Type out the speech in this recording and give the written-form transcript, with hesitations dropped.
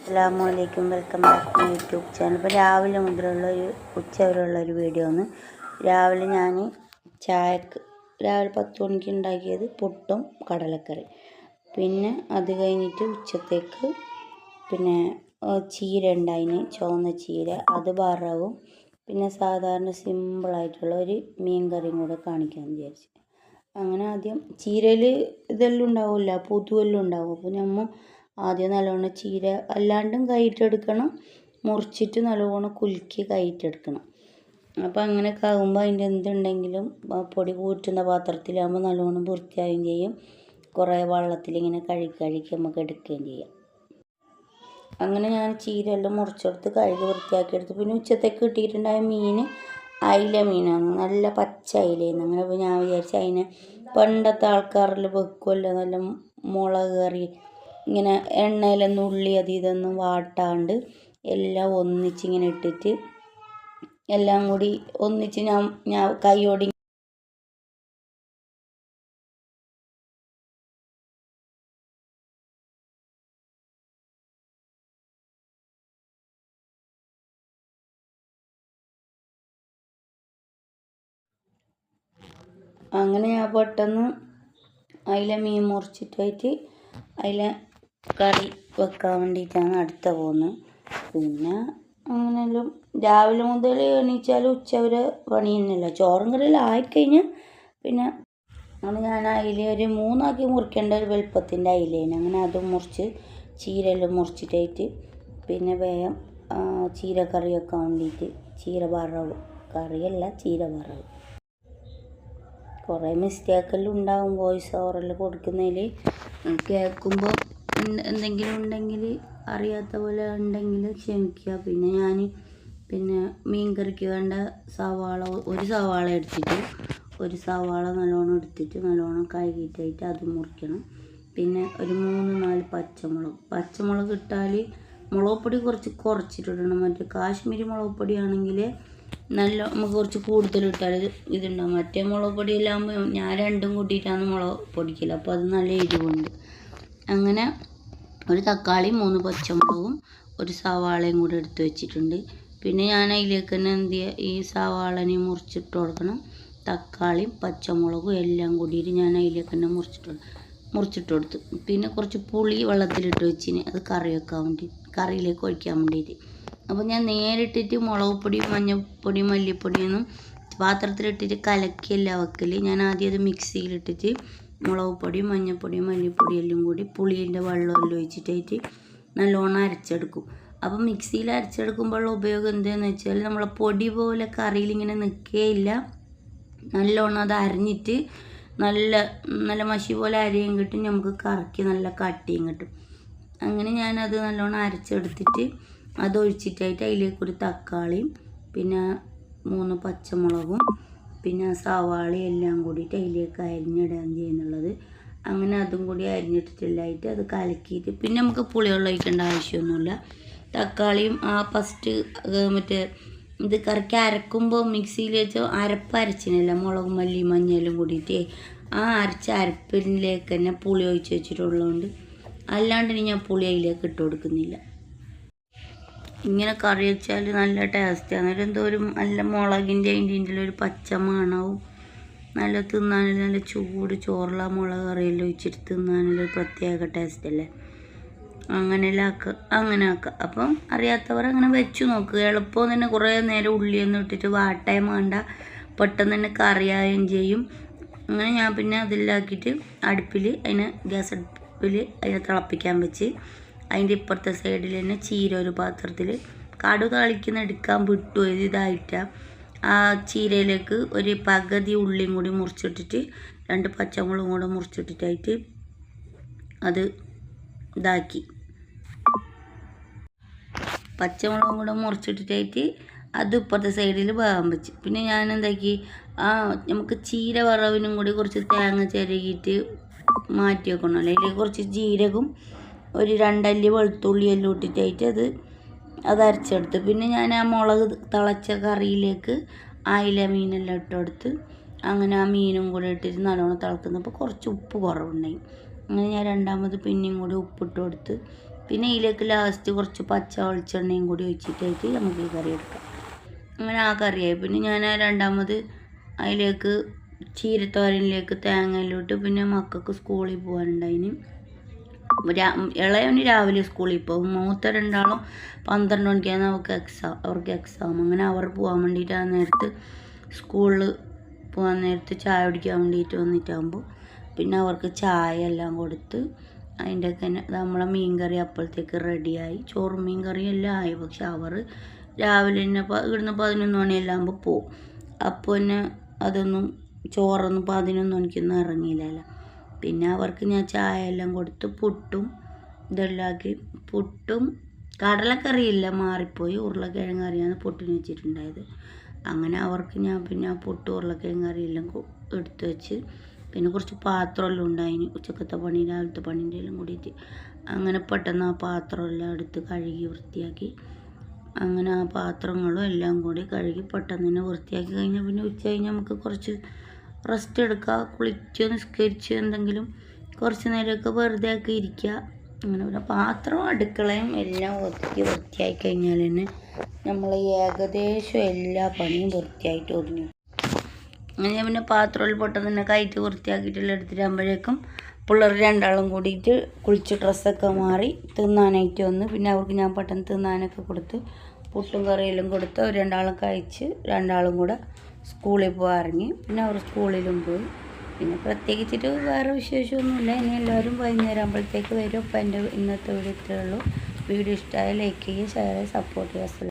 അസ്സലാമലൈക്കും, welcome back to YouTube channel. ഇപ്പോൾ രാവിലെ മുതലുള്ള ഉച്ച വരെയുള്ളൊരു വീഡിയോ ആണ്. രാവിലെ ഞാൻ ചായക്ക് രാവിലെ 10 മണിക്ക് ഉണ്ടാക്കിയത് പുട്ടും കടലക്കറി. പിന്നെ അത് കഴിഞ്ഞിട്ട് ഉച്ചത്തേക്ക് പിന്നെ ചീര ഉണ്ടായിന്, ചുവന്ന ചീര, അത് വറവും പിന്നെ സാധാരണ സിമ്പിളായിട്ടുള്ള ഒരു മീൻ കറിയും കൂടെ കാണിക്കാമെന്ന് വിചാരിച്ചു. അങ്ങനെ ആദ്യം ചീരയിൽ ഇതെല്ലാം ഉണ്ടാവില്ല, പുതുവെല്ലാം ഉണ്ടാവും. അപ്പോൾ നമ്മൾ ആദ്യം നല്ലോണം ചീര അല്ലാണ്ടും കൈയിട്ടെടുക്കണം, മുറിച്ചിട്ട് നല്ലോണം കുലുക്കി കൈയിട്ടെടുക്കണം. അപ്പോൾ അങ്ങനെയൊക്കെ ആകുമ്പോൾ അതിൻ്റെ എന്തുണ്ടെങ്കിലും പൊടി കൂറ്റുന്ന പാത്രത്തിലാകുമ്പോൾ നല്ലോണം വൃത്തിയാവുകയും ചെയ്യും. കുറേ വെള്ളത്തിലിങ്ങനെ കഴുകി നമുക്ക് എടുക്കുകയും ചെയ്യാം. അങ്ങനെ ഞാൻ ചീര എല്ലാം മുറിച്ചെടുത്ത് കഴുകി വൃത്തിയാക്കിയെടുത്ത്. പിന്നെ ഉച്ചത്തേക്ക് കിട്ടിയിട്ടുണ്ടായ മീൻ അയില മീനാണ്, നല്ല പച്ച അയിലയാണ്. അങ്ങനെ അപ്പോൾ ഞാൻ വിചാരിച്ചു അതിനെ പണ്ടത്തെ ആൾക്കാരെല്ലാം വെക്കുമല്ലോ, നല്ല മുളക് കറി ഇങ്ങനെ എണ്ണയിലൊന്നും ഉള്ളി അത് ഇതൊന്നും വാട്ടാണ്ട് എല്ലാം ഒന്നിച്ചിങ്ങനെ ഇട്ടിട്ട് എല്ലാം കൂടി ഒന്നിച്ച് ഞാൻ കൈയോടി അങ്ങനെ ഞാൻ പെട്ടെന്ന് അതിലെ മീൻ മുറിച്ചിട്ടായിട്ട് അതിലെ കറി വെക്കാൻ വേണ്ടിയിട്ടാണ് അടുത്ത പോകുന്നത്. പിന്നെ അങ്ങനെയെല്ലാം രാവിലെ മുതൽ എണീച്ചാൽ ഉച്ച വരെ പണി തന്നെയല്ല. ചോറും കറിയെല്ലാം ആയിക്കഴിഞ്ഞാൽ പിന്നെ അങ്ങനെ ഞാൻ അതിൽ ഒരു 3 ആക്കി മുറിക്കേണ്ട ഒരു വലുപ്പത്തിൻ്റെ അയിലേന്. അങ്ങനെ അതും മുറിച്ച് ചീരയെല്ലാം മുറിച്ചിട്ടായിട്ട് പിന്നെ വേഗം ചീര കറി വെക്കാൻ വേണ്ടിയിട്ട് ചീര വറവ്, കറിയല്ല ചീര വറവ്. കുറേ മിസ്റ്റേക്കെല്ലാം ഉണ്ടാവും വോയിസ് ഓവറെല്ലാം കൊടുക്കുന്നതിൽ. കേൾക്കുമ്പോൾ എന്തെങ്കിലും ഉണ്ടെങ്കിൽ അറിയാത്ത പോലെ ഉണ്ടെങ്കിൽ ക്ഷമിക്കുക. പിന്നെ ഞാൻ മീൻ കറിക്ക് വേണ്ട ഒരു സവാള എടുത്തിട്ട് ഒരു സവാള നല്ലോണം എടുത്തിട്ട് നല്ലോണം കഴുകിയിട്ടായിട്ട് അത് മുറിക്കണം. പിന്നെ ഒരു 3-4 പച്ചമുളക് ഇട്ടാൽ മുളക് പൊടി കുറച്ചിട്ടിടണം. മറ്റേ കാശ്മീരി മുളക് പൊടിയാണെങ്കിൽ നല്ല നമുക്ക് കുറച്ച് കൂടുതൽ ഇട്ടാൽ ഇതുണ്ടാവും. മറ്റേ മുളക് പൊടിയെല്ലാം ആകുമ്പോൾ ഞാൻ രണ്ടും കൂട്ടിയിട്ടാണ് മുളക് പൊടിക്കൽ, അപ്പോൾ അത് നല്ല എരിവുണ്ട്. അങ്ങനെ ഒരു തക്കാളിയും 3 പച്ചമുളകും ഒരു സവാളയും കൂടെ എടുത്ത് വെച്ചിട്ടുണ്ട്. പിന്നെ ഞാൻ അതിലേക്ക് തന്നെ എന്ത് ചെയ്യുക, ഈ സവാളനെ മുറിച്ചിട്ട് കൊടുക്കണം. തക്കാളിയും പച്ചമുളകും എല്ലാം കൂടിയിട്ട് ഞാൻ അതിലേക്ക് തന്നെ മുറിച്ചിട്ട് കൊടുത്തു. പിന്നെ കുറച്ച് പുളി വെള്ളത്തിലിട്ട് വെച്ചിന്, അത് കറിയിലേക്ക് ഒഴിക്കാൻ വേണ്ടിയിട്ട്. അപ്പോൾ ഞാൻ നേരിട്ടിട്ട് മുളക് പൊടിയും മഞ്ഞൾപ്പൊടിയും മല്ലിപ്പൊടിയൊന്നും പാത്രത്തിലിട്ടിട്ട് കലക്കിയല്ല വെക്കൽ. ഞാൻ ആദ്യം അത് മിക്സിയിലിട്ടിട്ട് മുളക് പൊടിയും മഞ്ഞൾപ്പൊടിയും മല്ലിപ്പൊടിയും എല്ലാം കൂടി പുളീൻ്റെ വെള്ളമെല്ലാം ഒഴിച്ചിട്ടായിട്ട് നല്ലോണം അരച്ചെടുക്കും. അപ്പം മിക്സിയിൽ അരച്ചെടുക്കുമ്പോഴുള്ള ഉപയോഗം എന്താണെന്ന് വെച്ചാൽ നമ്മളെ പൊടി പോലെ കറിയിലിങ്ങനെ നിൽക്കുകയില്ല. നല്ലോണം അത് അരിഞ്ഞിട്ട് നല്ല മഷി പോലെ അരയും കിട്ടും, നമുക്ക് കറിക്ക് നല്ല കട്ടിയും കിട്ടും. അങ്ങനെ ഞാനത് നല്ലോണം അരച്ചെടുത്തിട്ട് അതൊഴിച്ചിട്ടായിട്ട് അതിലേക്ക് ഒരു തക്കാളിയും പിന്നെ 3 പച്ചമുളകും പിന്നെ സവാളയും എല്ലാം കൂടിയിട്ട് അതിലേക്ക് അരിഞ്ഞിടാൻ ചെയ്യുന്നുള്ളത്. അങ്ങനെ അതും കൂടി അരിഞ്ഞിട്ടിട്ടില്ലായിട്ട് അത് കലക്കിയിട്ട് പിന്നെ നമുക്ക് പുളിവെള്ളം ഒഴിക്കേണ്ട ആവശ്യമൊന്നുമില്ല. തക്കാളിയും ഫസ്റ്റ് മറ്റേ ഇത് കറിക്ക് അരക്കുമ്പോൾ മിക്സിയിൽ വെച്ച് അരച്ചിനില്ല, മുളകും മല്ലി മഞ്ഞളും കൂടിയിട്ട് ആ അരച്ച അരപ്പിലേക്ക് തന്നെ പുളി ഒഴിച്ച് വെച്ചിട്ടുള്ളതുകൊണ്ട് അല്ലാണ്ട് ഞാൻ പുളി അതിലേക്ക് ഇട്ട് കൊടുക്കുന്നില്ല. ഇങ്ങനെ കറി വെച്ചാൽ നല്ല ടേസ്റ്റാണ്. എന്തോ ഒരു നല്ല മുളകിൻ്റെ അതിൻ്റെ ഒരു പച്ച മണവും നല്ല തിന്നാനും നല്ല ചൂട് ചോറുള്ള മുളക് കറിയെല്ലാം ഒഴിച്ചിട്ട് തിന്നാനുള്ള ഒരു പ്രത്യേക ടേസ്റ്റല്ലേ. അങ്ങനെ ആക്കുക. അപ്പം അറിയാത്തവർ അങ്ങനെ വെച്ച് നോക്കുക. എളുപ്പം തന്നെ കുറേ നേരം ഉള്ളിയൊന്നും ഇട്ടിട്ട് വാട്ടയും വേണ്ട, പെട്ടെന്ന് തന്നെ കറിയാവുകയും ചെയ്യും. അങ്ങനെ ഞാൻ പിന്നെ അതിലാക്കിയിട്ട് ഗ്യാസ് അടുപ്പിൽ അതിനെ തിളപ്പിക്കാൻ വെച്ച് അതിൻ്റെ ഇപ്പുറത്തെ സൈഡിൽ തന്നെ ചീര ഒരു പാത്രത്തിൽ കടു താളിക്കുന്ന എടുക്കാൻ വിട്ടു ഇതായിട്ടാണ്. ആ ചീരയിലേക്ക് ഒരു പകുതി ഉള്ളിയും കൂടി മുറിച്ചിട്ടിട്ട് 2 പച്ചമുളകും കൂടെ മുറിച്ചിട്ടിട്ടായിട്ട് അത് ഇതാക്കി, പച്ചമുളകും കൂടെ മുറിച്ചിട്ടിട്ടായിട്ട് അത് ഇപ്പുറത്തെ സൈഡിൽ വേകാൻ വെച്ച്. പിന്നെ ഞാൻ എന്താക്കി, നമുക്ക് ചീര വറവിനും കൂടി കുറച്ച് തേങ്ങ ചിരകിയിട്ട് മാറ്റി വെക്കണമല്ലോ. അതിലേക്ക് കുറച്ച് ജീരകവും ഒരു 2 അല്ലി വെളുത്തുള്ളി എല്ലാം ഇട്ടിട്ടായിട്ട് അത് അരച്ചെടുത്ത്. പിന്നെ ഞാൻ ആ മുളക് തിളച്ച കറിയിലേക്ക് അയില മീനെല്ലാം ഇട്ടെടുത്ത് അങ്ങനെ ആ മീനും കൂടെ ഇട്ടിട്ട് നല്ലോണം തിളക്കുന്നപ്പോൾ കുറച്ച് ഉപ്പ് കുറവുണ്ടായി. അങ്ങനെ ഞാൻ രണ്ടാമത് പിന്നെയും കൂടി ഉപ്പിട്ട് കൊടുത്ത് പിന്നെ ഇതിലേക്ക് ലാസ്റ്റ് കുറച്ച് പച്ച വെളിച്ചെണ്ണയും കൂടി ഒഴിച്ചിട്ടായിട്ട് നമുക്ക് ഈ കറി എടുക്കാം. അങ്ങനെ ആ കറിയായി. പിന്നെ ഞാൻ രണ്ടാമത് അതിലേക്ക് ചീരത്തോരനിലേക്ക് തേങ്ങയിലോട്ട് പിന്നെ മക്കൾക്ക് സ്കൂളിൽ പോകാനുണ്ടായിന്. ഇളയവന് രാവിലെ സ്കൂളിൽ പോകും. മൂത്ത രണ്ടാളും 12 മണിക്കാണ് അവർക്ക് എക്സാം. അങ്ങനെ അവർ പോകാൻ വേണ്ടിയിട്ട് ആ നേരത്ത് സ്കൂളിൽ പോകാൻ നേരത്ത് ചായ കുടിക്കാൻ വേണ്ടിയിട്ട് വന്നിട്ടാകുമ്പോൾ പിന്നെ അവർക്ക് ചായ എല്ലാം കൊടുത്ത് അതിൻ്റെയൊക്കെ നമ്മളെ മീൻ കറി അപ്പോഴത്തേക്ക് റെഡിയായി. ചോറും മീൻ കറിയും എല്ലാം ആയി. പക്ഷെ അവർ രാവിലെ തന്നെ ഇവിടുന്ന് 11 മണിയെല്ലാം ആകുമ്പോൾ പോവും. അപ്പോൾ തന്നെ അതൊന്നും ചോറൊന്നും 11 മണിക്കൊന്നും ഇറങ്ങിയില്ലല്ലോ. പിന്നെ അവർക്ക് ഞാൻ ചായ എല്ലാം കൊടുത്ത് പുട്ടും ഇതെല്ലാക്കി. പുട്ടും കടലക്കറിയില്ല, മാറിപ്പോയി. ഉരുളക്കിഴങ്ങ് കറിയാണ് പുട്ടിന് വെച്ചിട്ടുണ്ടായത്. അങ്ങനെ അവർക്ക് ഞാൻ പിന്നെ പുട്ടും ഉരുളക്കിഴങ്ങ് കറിയെല്ലാം എടുത്ത് വെച്ച് പിന്നെ കുറച്ച് പാത്രമെല്ലാം ഉണ്ടായിന്. ഉച്ചക്കത്തെ പണി രാവിലത്തെ പണീൻ്റെ എല്ലാം കൂടിയിട്ട് അങ്ങനെ പെട്ടെന്ന് ആ പാത്രമെല്ലാം എടുത്ത് കഴുകി വൃത്തിയാക്കി. അങ്ങനെ ആ പാത്രങ്ങളും എല്ലാം കൂടി കഴുകി പെട്ടെന്ന് തന്നെ വൃത്തിയാക്കി കഴിഞ്ഞാൽ പിന്നെ ഉച്ച കഴിഞ്ഞ് നമുക്ക് കുറച്ച് റെസ്റ്റ് എടുക്കുക. കുളിച്ച് നിസ്കരിച്ച് എന്തെങ്കിലും കുറച്ച് നേരമൊക്കെ വെറുതെ ഒക്കെ ഇരിക്കുക. അങ്ങനെ പിന്നെ പാത്രം അടുക്കളയും എല്ലാം വൃത്തിയായി കഴിഞ്ഞാൽ തന്നെ നമ്മൾ ഏകദേശം എല്ലാ പണിയും വൃത്തിയായിട്ട് ഒതുങ്ങി. അങ്ങനെ പിന്നെ പാത്രത്തിൽ പെട്ടെന്ന് തന്നെ കയറ്റി വൃത്തിയാക്കിയിട്ടെല്ലാം എടുത്തിട്ടാകുമ്പോഴേക്കും പിള്ളേർ രണ്ടാളും കൂടിയിട്ട് കുളിച്ച് ഡ്രസ്സൊക്കെ മാറി തിന്നാനായിട്ട് വന്ന്. പിന്നെ അവർക്ക് ഞാൻ പെട്ടെന്ന് തിന്നാനൊക്കെ കൊടുത്ത് പുട്ടും കറിയെല്ലാം കൊടുത്ത് അവർ രണ്ടാളും കഴിച്ച് രണ്ടാളും കൂടെ സ്കൂളിൽ പോകാൻ ഇറങ്ങി. പിന്നെ അവർ സ്കൂളിലും പോയി. പിന്നെ പ്രത്യേകിച്ചിട്ട് വേറെ വിശേഷമൊന്നുമില്ല. ഇനി എല്ലാവരും വൈകുന്നേരം ആകുമ്പോഴത്തേക്ക് വരും. അപ്പോൾ എൻ്റെ ഇന്നത്തെ വീഡിയോ ഇത്രയേ ഉള്ളൂ. വീഡിയോ ഇഷ്ടമായ ലൈക്ക് ചെയ്യുക, ഷെയർ ചെയ്യുക, സപ്പോർട്ട് ചെയ്യുക.